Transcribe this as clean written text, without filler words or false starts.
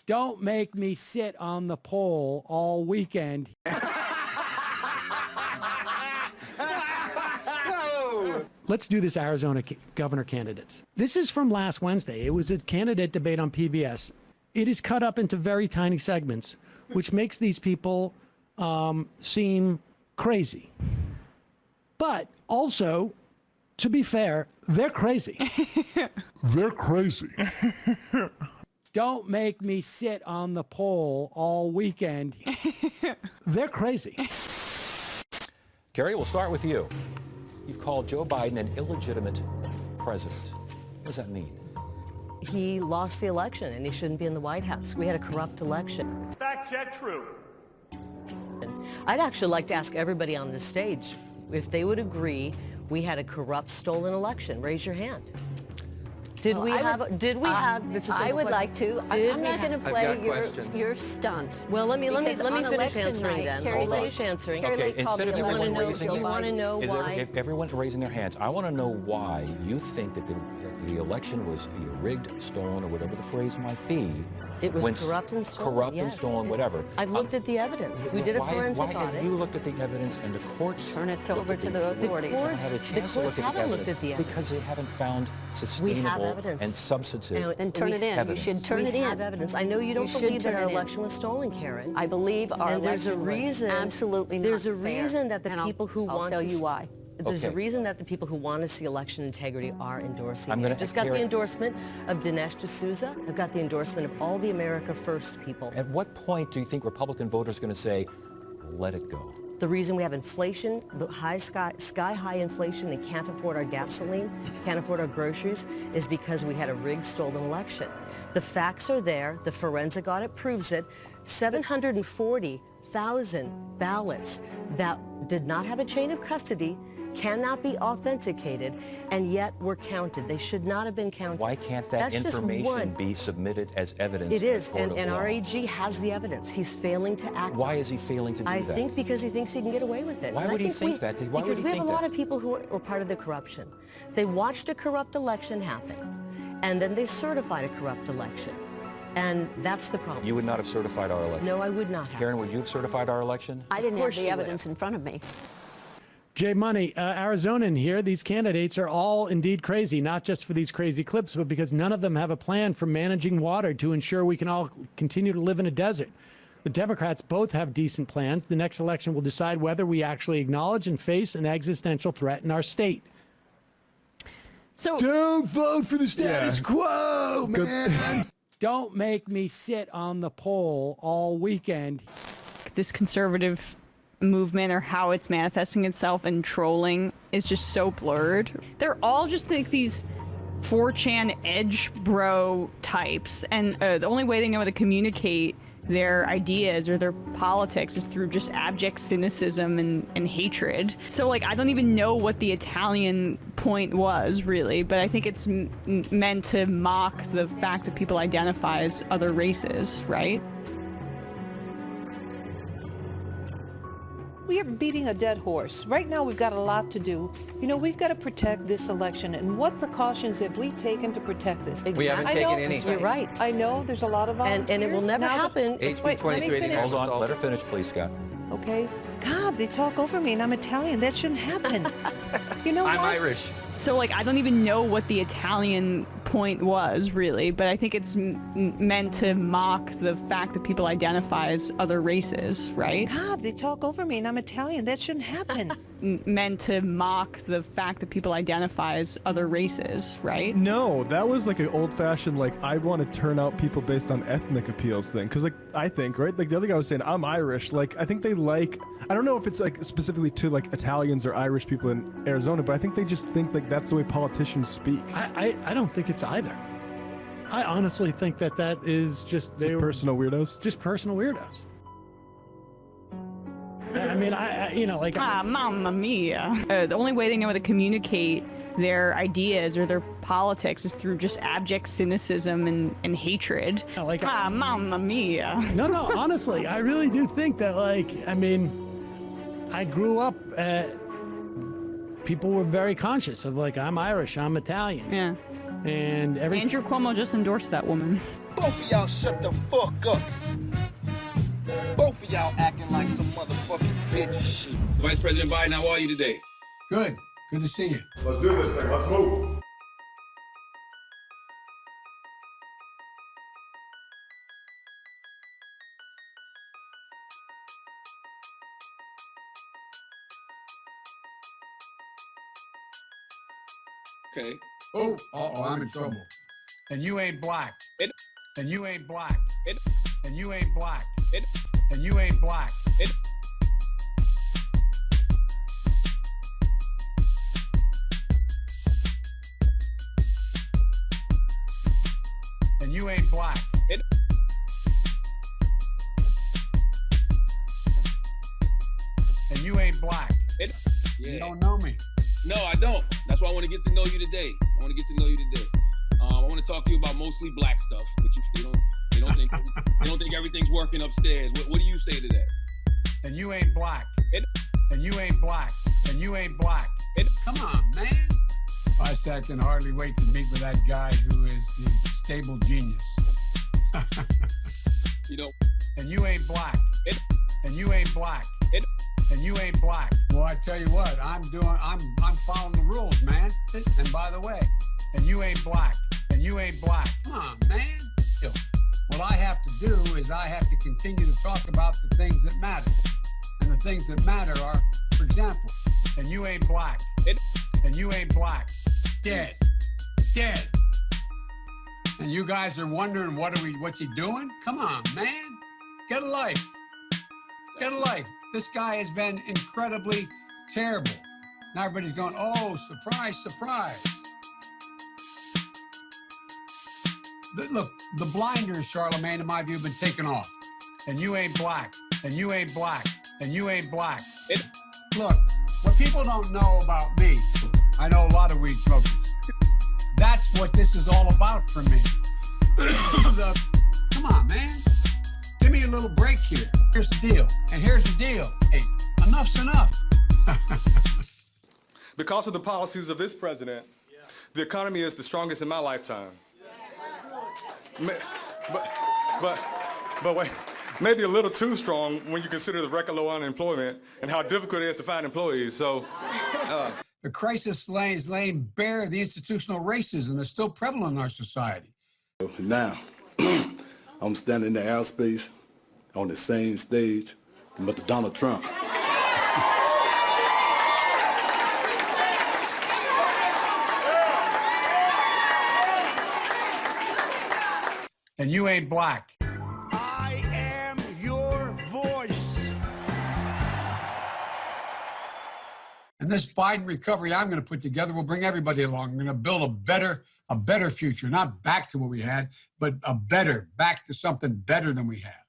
Don't make me sit on the pole all weekend. Let's do this Arizona governor candidates. This is from last Wednesday. It was a candidate debate on PBS. It is cut up into very tiny segments, which makes these people seem crazy. But also, to be fair, they're crazy. They're crazy. Don't make me sit on the pole all weekend. They're crazy. Gary, we'll start with you. You've called Joe Biden an illegitimate president. What does that mean? He lost the election and he shouldn't be in the White House. We had a corrupt election. Fact check, true. I'd actually like to ask everybody on this stage if they would agree we had a corrupt, stolen election. Raise your hand. Did we have? I would like to. I'm not going to play your stunt. Well, let me finish election answering night, then. Carrie I'll Lake- finish answering. Carrie Okay, Lake called instead the of everyone election raising you want to know why? If everyone's raising their hands, I want to know why you think that the election was either rigged, stolen, or whatever the phrase might be. It was corrupt and stolen. Corrupt and yes. stolen, whatever. I've looked at the evidence. We did a forensic why audit. have you looked at the evidence and the courts Turn it over to the authorities. haven't had a chance to courts look at the haven't looked evidence at the evidence. because they haven't found We have sustainable evidence. and substantive Then turn it in. evidence. You should turn it We in. have evidence. I know you don't should believe that turn our it in. election was stolen, Karen. I believe our And there's a election was reason. absolutely not There's a fair. reason that the And people who I'll want tell to you why. There's a Okay. reason that the people who want to see election integrity are endorsing I'm it. gonna- I just got the Karen- endorsement of Dinesh D'Souza. I've got the endorsement of all the America First people. At what point do you think Republican voters are going to say, let it go? The reason we have inflation, the sky-high inflation, and can't afford our gasoline, can't afford our groceries, is because we had a rigged, stolen election. The facts are there. The forensic audit proves it. 740,000 ballots that did not have a chain of custody, cannot be authenticated, and yet were counted. They should not have been counted. Why can't that That's just information one. be submitted as evidence? It is, in a court and of our law? AG has the evidence. He's failing to act. Why is he failing to do I that? think because he thinks he can get away with it. Why And I would he think that? Why would because he we have think a lot that? of people who were part of the corruption. They watched a corrupt election happen, and then they certified a corrupt election. And that's the problem. You would not have certified our election. No, I would not have. Karen, would you have certified our election? I didn't have course the you would evidence in front of me. Jay Money, Arizonan here, these candidates are all indeed crazy, not just for these crazy clips, but because none of them have a plan for managing water to ensure we can all continue to live in a desert. The Democrats both have decent plans. The next election will decide whether we actually acknowledge and face an existential threat in our state. So Don't vote for the status quo, man. Don't make me sit on the pole all weekend. this conservative movement or how it's manifesting itself and trolling is just so blurred. They're all just like these 4chan edge bro types, and the only way they know how to communicate their ideas or their politics is through just abject cynicism and hatred. So like I don't even know what the Italian point was really, but I think it's meant to mock the fact that people identify as other races, right? We are beating a dead horse. Right now, we've got a lot to do. You know, we've got to protect this election. And what precautions have we taken to protect this? Exactly. We haven't taken any. You're right. I know there's a lot of volunteers. And it will never happen. Wait, let me finish. Hold on, let her finish, please, Scott. Okay. God, they talk over me, and I'm Italian. That shouldn't happen. You know what? I'm Irish. So like I don't even know what the Italian point was really, but I think it's meant to mock the fact that people identify as other races, right? God, they talk over me, and I'm Italian. That shouldn't happen. Meant to mock the fact that people identify as other races, right? No, that was like an old-fashioned, like, I want to turn out people based on ethnic appeals thing. Because, like, I think, right? Like, the other guy was saying, I'm Irish. Like, I think they like, I don't know if it's, like, specifically to, like, Italians or Irish people in Arizona, but I think they just think, like, that's the way politicians speak. I don't think it's either. I honestly think that is just personal weirdos. Just personal weirdos. I mean, you know, like mamma mia. The only way they know how to communicate their ideas or their politics is through just abject cynicism and hatred. Like mamma mia. No, honestly, I really do think that, like, I mean, I grew up people were very conscious of, like, I'm Irish, I'm Italian. Yeah. And Andrew Cuomo just endorsed that woman. both of y'all shut the fuck up. Both of y'all acting like some motherfucking bitch and shit. Vice President Biden, how are you today? Good. Good to see you. Let's do this thing. Let's move. Okay. Oh, I'm in trouble. And you ain't black. And you ain't black. And you ain't black. And you ain't black. And you ain't black. And you ain't black. Yeah. You don't know me. No, I don't. That's why I want to get to know you today. I want to talk to you about mostly black stuff, but they don't think everything's working upstairs. What do you say to that? And you ain't black. And you ain't black. And you ain't black. Come on, man. I can hardly wait to meet with that guy who is the stable genius. And you ain't black. And you ain't black. And you ain't black. Well, I tell you what, I'm following the rules, man. And by the way, and you ain't black. And you ain't black. Come on, man. What I have to do is I have to continue to talk about the things that matter. And the things that matter are, for example, and you ain't black. And you ain't black. Dead. Dead. And you guys are wondering what's he doing? Come on, man. Get a life. Get a life. This guy has been incredibly terrible. Now everybody's going, oh, surprise, surprise. Look, the blinders, Charlemagne, in my view, have been taken off. And you ain't black. And you ain't black. And you ain't black. Look, what people don't know about me, I know a lot of weed smokers. That's what this is all about for me. Come on, man. Give me a little break here. Here's the deal. And here's the deal. Hey, enough's enough. Because of the policies of this president, the economy is the strongest in my lifetime. But wait, maybe a little too strong when you consider the record low unemployment and how difficult it is to find employees. So, the crisis is laying bare the institutional racism that's still prevalent in our society. Now, I'm standing in the airspace on the same stage with Mr. Donald Trump. And you ain't black. I am your voice. And this Biden recovery I'm going to put together will bring everybody along. I'm going to build a better future, not back to what we had, but back to something better than we had.